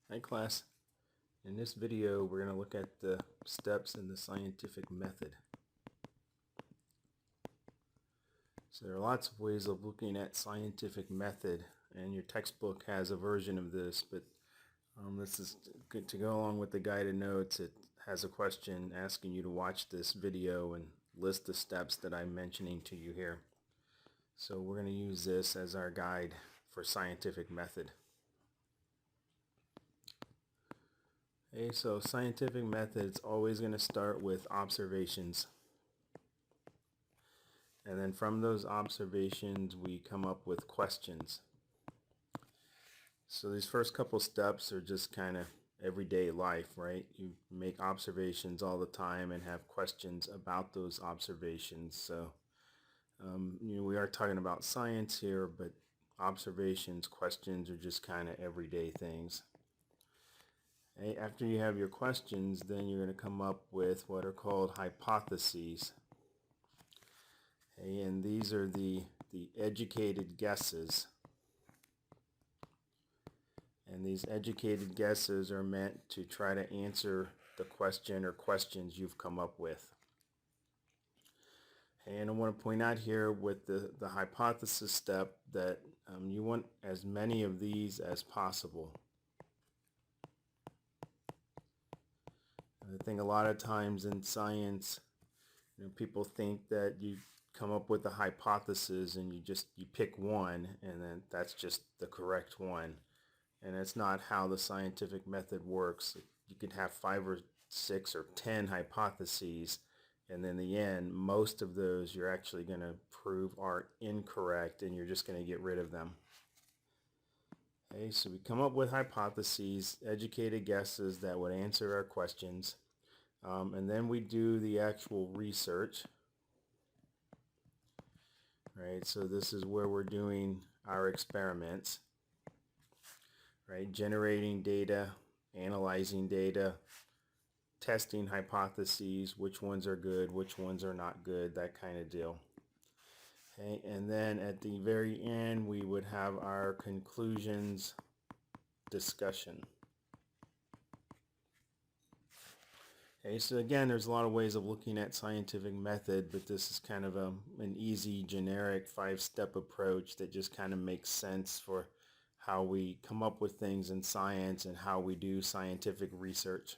Hi class. In this video we're going to look at the steps in the scientific method. So there are lots of ways of looking at scientific method, and your textbook has a version of this, but this is good to go along with the guided notes. It has a question asking you to watch this video and list the steps that I'm mentioning to you here. So we're going to use this as our guide for scientific method. Okay, so scientific method's always going to start with observations. And then from those observations we come up with questions. So these first couple steps are just kind of everyday life, right? You make observations all the time and have questions about those observations. So we are talking about science here, but observations, questions are just kind of everyday things. After you have your questions, then you're going to come up with what are called hypotheses. And these are the educated guesses. And these educated guesses are meant to try to answer the question or questions you've come up with. And I want to point out here with the hypothesis step that you want as many of these as possible. I think a lot of times in science, people think that you come up with a hypothesis and you pick one and then that's just the correct one. And that's not how the scientific method works. You could have 5 or 6 or 10 hypotheses, and in the end, most of those you're actually going to prove are incorrect, and you're just going to get rid of them. Okay, so we come up with hypotheses, educated guesses that would answer our questions, and then we do the actual research. Right, so this is where we're doing our experiments. Right, generating data, analyzing data, testing hypotheses, which ones are good, which ones are not good, that kind of deal. Okay, and then at the very end we would have our conclusions discussion. Okay, so again, there's a lot of ways of looking at scientific method, but this is kind of an easy, generic 5-step approach that just kind of makes sense for how we come up with things in science and how we do scientific research.